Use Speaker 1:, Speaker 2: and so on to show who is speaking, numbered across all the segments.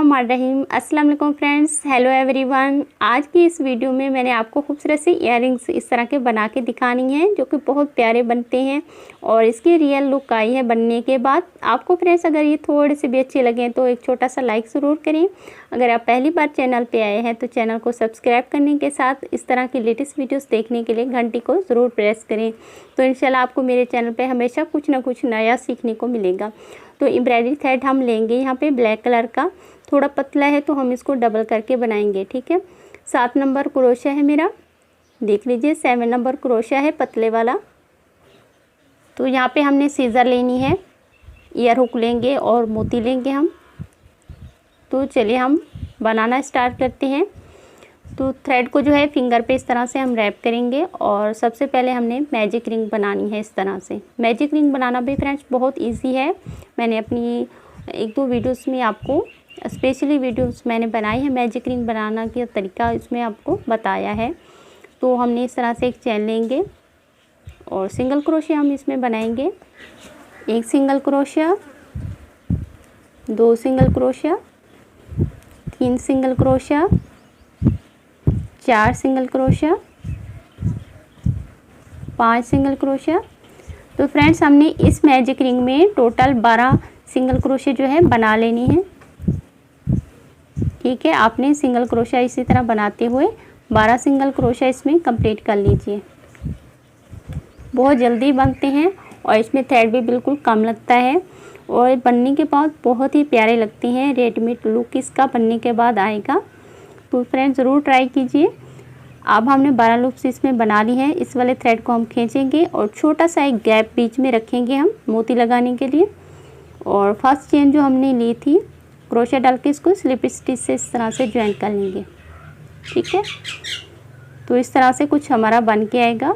Speaker 1: बिस्मिल्लाहिर्रहमानिर्रहीम। अस्सलाम वालेकुम फ्रेंड्स, हेलो एवरीवन। आज की इस वीडियो में मैंने आपको खूबसूरत सी इयररिंग्स इस तरह के बना के दिखानी है, जो कि बहुत प्यारे बनते हैं और इसकी रियल लुक आई है बनने के बाद। आपको फ्रेंड्स अगर ये थोड़े से भी अच्छे लगें तो एक छोटा सा लाइक ज़रूर करें। अगर आप पहली बार चैनल पर आए हैं तो चैनल को सब्सक्राइब करने के साथ इस तरह की लेटेस्ट वीडियोज़ देखने के लिए घंटी को ज़रूर प्रेस करें। तो इंशाल्लाह आपको मेरे चैनल पर हमेशा कुछ ना कुछ नया सीखने को मिलेगा। तो एम्ब्रॉयडरी थ्रेड हम लेंगे यहाँ पे ब्लैक कलर का, थोड़ा पतला है तो हम इसको डबल करके बनाएंगे। ठीक है, 7 नंबर क्रोशा है मेरा, देख लीजिए 7 नंबर क्रोशा है पतले वाला। तो यहाँ पे हमने सीज़र लेनी है, ईयर हुक लेंगे और मोती लेंगे हम। तो चलिए हम बनाना स्टार्ट करते हैं। तो थ्रेड को जो है फिंगर पे इस तरह से हम रैप करेंगे और सबसे पहले हमने मैजिक रिंग बनानी है इस तरह से। मैजिक रिंग बनाना भी फ्रेंड्स बहुत इजी है। मैंने अपनी 1-2 वीडियोस में आपको स्पेशली वीडियोस मैंने बनाई है, मैजिक रिंग बनाना का तरीका इसमें आपको बताया है। तो हमने इस तरह से एक चैन लेंगे और सिंगल क्रोशिया हम इसमें बनाएंगे। 1 single crochet, 2 single crochet, 3 single crochet, 4 single crochet, 5 single crochet. तो फ्रेंड्स हमने इस मैजिक रिंग में टोटल 12 सिंगल क्रोशिया जो है बना लेनी है। ठीक है, आपने सिंगल क्रोशिया इसी तरह बनाते हुए 12 सिंगल क्रोशिया इसमें कंप्लीट कर लीजिए। बहुत जल्दी बनते हैं और इसमें थ्रेड भी बिल्कुल कम लगता है और बनने के बाद बहुत ही प्यारे लगते हैं। रेडीमेड लुक इसका बनने के बाद आएगा। तो फ्रेंड्स ज़रूर ट्राई कीजिए। अब हमने 12 लूप्स इसमें बना ली है। इस वाले थ्रेड को हम खींचेंगे और छोटा सा एक गैप बीच में रखेंगे हम मोती लगाने के लिए। और फर्स्ट चेन जो हमने ली थी क्रोशिया डाल के इसको स्लिप स्टिच से इस तरह से ज्वाइन कर लेंगे। ठीक है, तो इस तरह से कुछ हमारा बन के आएगा।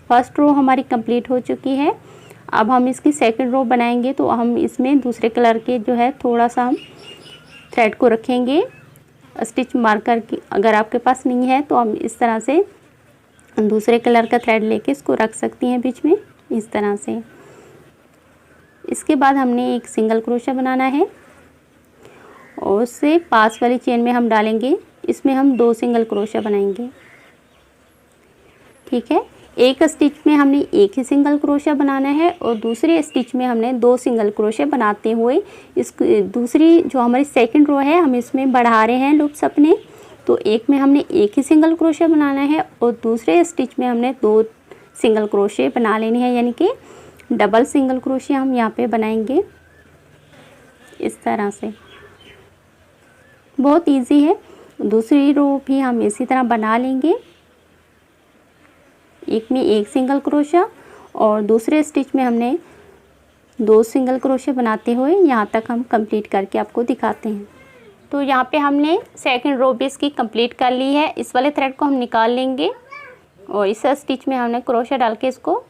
Speaker 1: फर्स्ट रो हमारी कंप्लीट हो चुकी है। अब हम इसकी सेकंड रो बनाएंगे। तो हम इसमें दूसरे कलर के जो है थोड़ा सा हम थ्रेड को रखेंगे स्टिच मार्कर की। अगर आपके पास नहीं है तो हम इस तरह से दूसरे कलर का थ्रेड लेके इसको रख सकती हैं बीच में इस तरह से। इसके बाद हमने एक सिंगल क्रोशिया बनाना है और उससे पास वाली चेन में हम डालेंगे। इसमें हम 2 सिंगल क्रोशिया बनाएंगे। ठीक है, एक स्टिच में हमने एक ही सिंगल क्रोशिया बनाना है और दूसरे स्टिच में हमने 2 सिंगल क्रोशिया बनाते हुए इस दूसरी जो हमारी सेकंड रो है हम इसमें बढ़ा रहे हैं लूप्स अपने। तो एक में हमने एक ही सिंगल क्रोशिया बनाना है और दूसरे स्टिच में हमने 2 सिंगल क्रोशिया बना लेनी है, यानी कि डबल सिंगल क्रोशिया हम यहाँ पे बनाएंगे इस तरह से। बहुत इजी है। दूसरी रो भी हम इसी तरह बना लेंगे। एक में एक सिंगल क्रोशिया और दूसरे स्टिच में हमने 2 सिंगल क्रोशिया बनाते हुए यहाँ तक हम कंप्लीट करके आपको दिखाते हैं। तो यहाँ पे हमने सेकंड रो भी इसकी कंप्लीट कर ली है। इस वाले थ्रेड को हम निकाल लेंगे और इस स्टिच में हमने क्रोशिया डाल के इसको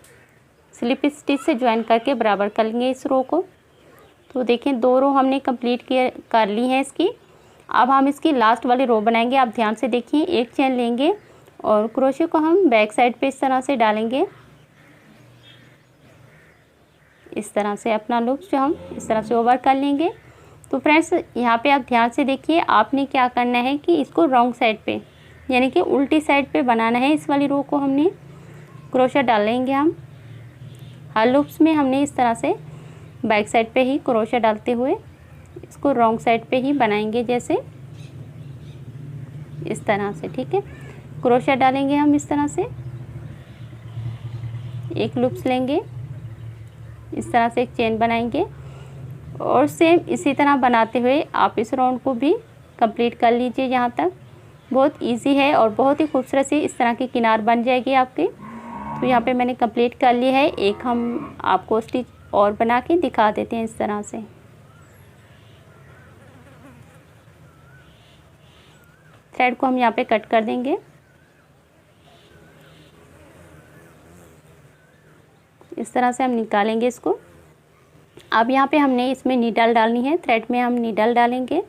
Speaker 1: स्लिप स्टिच से ज्वाइन करके बराबर कर लेंगे इस रो को। तो देखें 2 रो हमने कंप्लीट कर ली है इसकी। अब हम इसकी लास्ट वाली रो बनाएंगे। आप ध्यान से देखिए, एक चेन लेंगे और क्रोशिया को हम बैक साइड पे इस तरह से डालेंगे। इस तरह से अपना लूप जो हम इस तरह से ओवर कर लेंगे। तो फ्रेंड्स यहाँ पे आप ध्यान से देखिए, आपने क्या करना है कि इसको रॉन्ग साइड पे यानी कि उल्टी साइड पे बनाना है। इस वाली रो को हमने क्रोशिया डालेंगे हम हर लूप्स में। हमने इस तरह से बैक साइड पे ही क्रोशिया डालते हुए इसको रॉन्ग साइड पे ही बनाएंगे, जैसे इस तरह से। ठीक है, क्रोशिया डालेंगे हम इस तरह से, एक लूप्स लेंगे, इस तरह से एक चेन बनाएंगे और सेम इसी तरह बनाते हुए आप इस राउंड को भी कंप्लीट कर लीजिए यहाँ तक। बहुत इजी है और बहुत ही खूबसूरत सी इस तरह की किनार बन जाएगी आपके। तो यहाँ पे मैंने कंप्लीट कर ली है। एक हम आपको स्टिच और बना के दिखा देते हैं इस तरह से। थ्रेड को हम यहाँ पे कट कर देंगे। इस तरह से हम निकालेंगे इसको। अब यहाँ पे हमने इसमें नीडल डालनी है। थ्रेड में हम नीडल डालेंगे।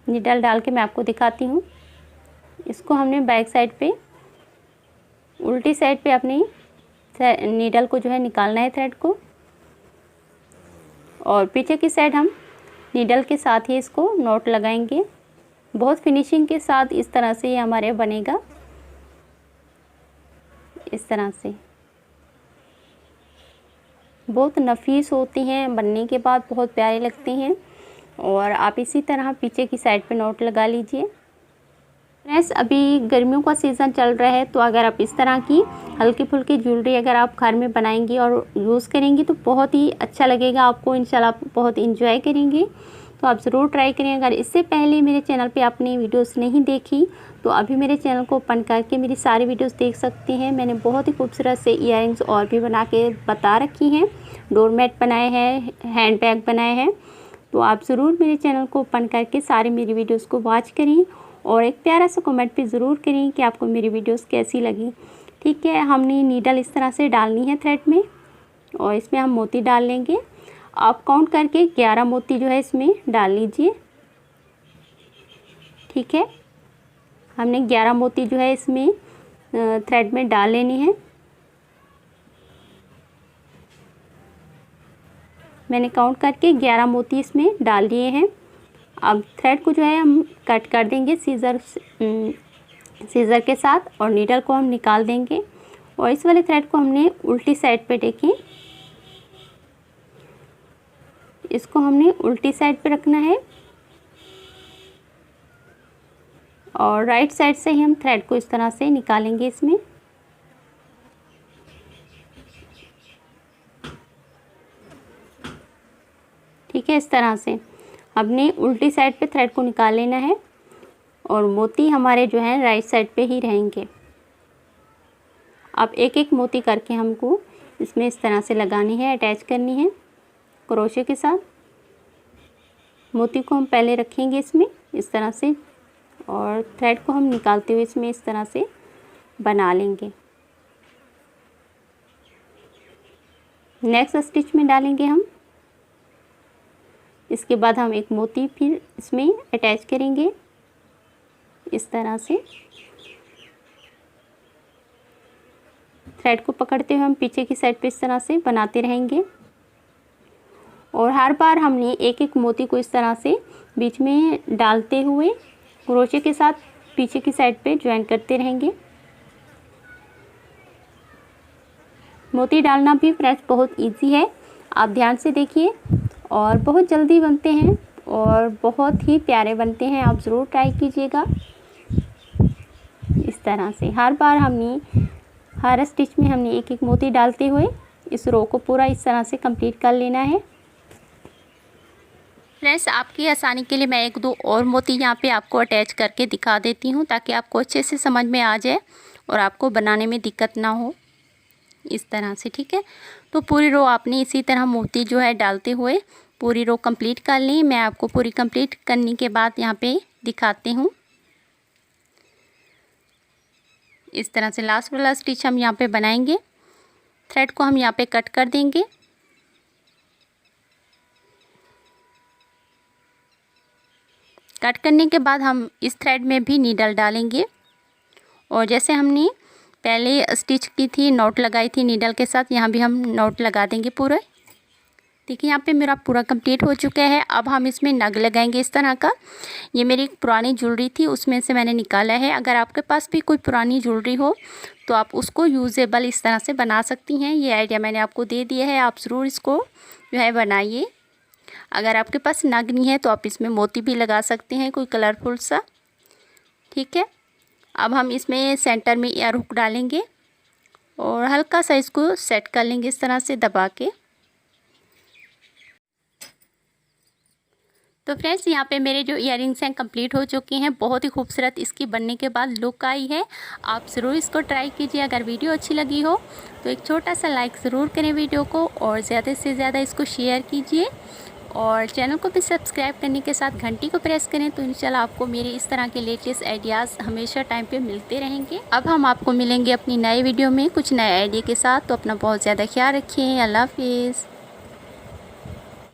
Speaker 1: नीडल डाल के मैं आपको दिखाती हूँ। इसको हमने बैक साइड पे उल्टी साइड पे अपनी नीडल को जो है निकालना है थ्रेड को, और पीछे की साइड हम नीडल के साथ ही इसको नॉट लगाएंगे। बहुत फिनिशिंग के साथ इस तरह से ये हमारे बनेगा, इस तरह से। बहुत नफीस होती हैं, बनने के बाद बहुत प्यारे लगते हैं। और आप इसी तरह पीछे की साइड पे नॉट लगा लीजिए। फ्रेंड्स, अभी गर्मियों का सीज़न चल रहा है, तो अगर आप इस तरह की हल्की फुल्की ज्वेलरी अगर आप घर में बनाएंगी और यूज़ करेंगी तो बहुत ही अच्छा लगेगा आपको। इंशाल्लाह आप बहुत इंजॉय करेंगी, तो आप ज़रूर ट्राई करें। अगर इससे पहले मेरे चैनल पे आपने वीडियोस नहीं देखी तो अभी मेरे चैनल को ओपन करके मेरी सारी वीडियोस देख सकते हैं। मैंने बहुत ही खूबसूरत से इयररिंग्स और भी बना के बता रखी हैं, डोरमेट बनाए हैं, हैंड बैग बनाए हैं। तो आप ज़रूर मेरे चैनल को ओपन करके सारी मेरी वीडियोज़ को वॉच करें और एक प्यारा सा कमेंट भी ज़रूर करें कि आपको मेरी वीडियोस कैसी लगी। ठीक है, हमने नीडल इस तरह से डालनी है थ्रेड में और इसमें हम मोती डाल लेंगे। आप काउंट करके 11 मोती जो है इसमें डाल लीजिए। ठीक है, हमने 11 मोती जो है इसमें थ्रेड में डाल लेनी है। मैंने काउंट करके 11 मोती इसमें डाल दिए हैं। अब थ्रेड को जो है हम कट कर देंगे सीज़र के साथ और नीडल को हम निकाल देंगे। और इस वाले थ्रेड को हमने उल्टी साइड पे, देखें, इसको हमने उल्टी साइड पे रखना है और राइट साइड से ही हम थ्रेड को इस तरह से निकालेंगे इसमें। ठीक है, इस तरह से हमने उल्टी साइड पे थ्रेड को निकाल लेना है और मोती हमारे जो हैं राइट साइड पे ही रहेंगे। अब एक एक मोती करके हमको इसमें इस तरह से लगानी है, अटैच करनी है क्रोशे के साथ। मोती को हम पहले रखेंगे इसमें इस तरह से और थ्रेड को हम निकालते हुए इसमें इस तरह से बना लेंगे। नेक्स्ट स्टिच में डालेंगे हम। इसके बाद हम एक मोती फिर इसमें अटैच करेंगे इस तरह से। थ्रेड को पकड़ते हुए हम पीछे की साइड पे इस तरह से बनाते रहेंगे और हर बार हमने एक एक मोती को इस तरह से बीच में डालते हुए क्रोशे के साथ पीछे की साइड पे ज्वाइन करते रहेंगे। मोती डालना भी फ्रेंड्स बहुत इजी है, आप ध्यान से देखिए और बहुत जल्दी बनते हैं और बहुत ही प्यारे बनते हैं। आप ज़रूर ट्राई कीजिएगा। इस तरह से हर बार हमने हर स्टिच में हमने एक एक मोती डालते हुए इस रो को पूरा इस तरह से कंप्लीट कर लेना है। फ्रेंड्स, आपकी आसानी के लिए मैं एक दो और मोती यहाँ पे आपको अटैच करके दिखा देती हूँ ताकि आपको अच्छे से समझ में आ जाए और आपको बनाने में दिक्कत ना हो, इस तरह से। ठीक है, तो पूरी रो आपने इसी तरह मोती जो है डालते हुए पूरी रो कंप्लीट कर ली। मैं आपको पूरी कंप्लीट करने के बाद यहाँ पे दिखाती हूँ। इस तरह से लास्ट वाला स्टिच हम यहाँ पे बनाएंगे। थ्रेड को हम यहाँ पे कट कर देंगे। कट करने के बाद हम इस थ्रेड में भी नीडल डालेंगे और जैसे हमने पहले स्टिच की थी, नॉट लगाई थी नीडल के साथ, यहाँ भी हम नॉट लगा देंगे पूरा। देखिए, यहाँ पे मेरा पूरा कंप्लीट हो चुका है। अब हम इसमें नग लगाएंगे इस तरह का। ये मेरी पुरानी ज्वेलरी थी, उसमें से मैंने निकाला है। अगर आपके पास भी कोई पुरानी ज्वेलरी हो तो आप उसको यूजेबल इस तरह से बना सकती हैं। ये आइडिया मैंने आपको दे दिया है, आप ज़रूर इसको जो है बनाइए। अगर आपके पास नग नहीं है तो आप इसमें मोती भी लगा सकते हैं, कोई कलरफुल सा। ठीक है, अब हम इसमें सेंटर में एयर हुक डालेंगे और हल्का सा इसको सेट कर लेंगे इस तरह से दबा के। तो फ्रेंड्स, यहाँ पे मेरे जो इयररिंग्स हैं कंप्लीट हो चुकी हैं। बहुत ही खूबसूरत इसकी बनने के बाद लुक आई है। आप ज़रूर इसको ट्राई कीजिए। अगर वीडियो अच्छी लगी हो तो एक छोटा सा लाइक ज़रूर करें वीडियो को और ज़्यादा से ज़्यादा इसको शेयर कीजिए और चैनल को भी सब्सक्राइब करने के साथ घंटी को प्रेस करें तो इंशाल्लाह आपको मेरे इस तरह के लेटेस्ट आइडियाज़ हमेशा टाइम पे मिलते रहेंगे। अब हम आपको मिलेंगे अपनी नई वीडियो में कुछ नए आइडिया के साथ। तो अपना बहुत ज़्यादा ख्याल रखिए। अल्लाह हाफिज़।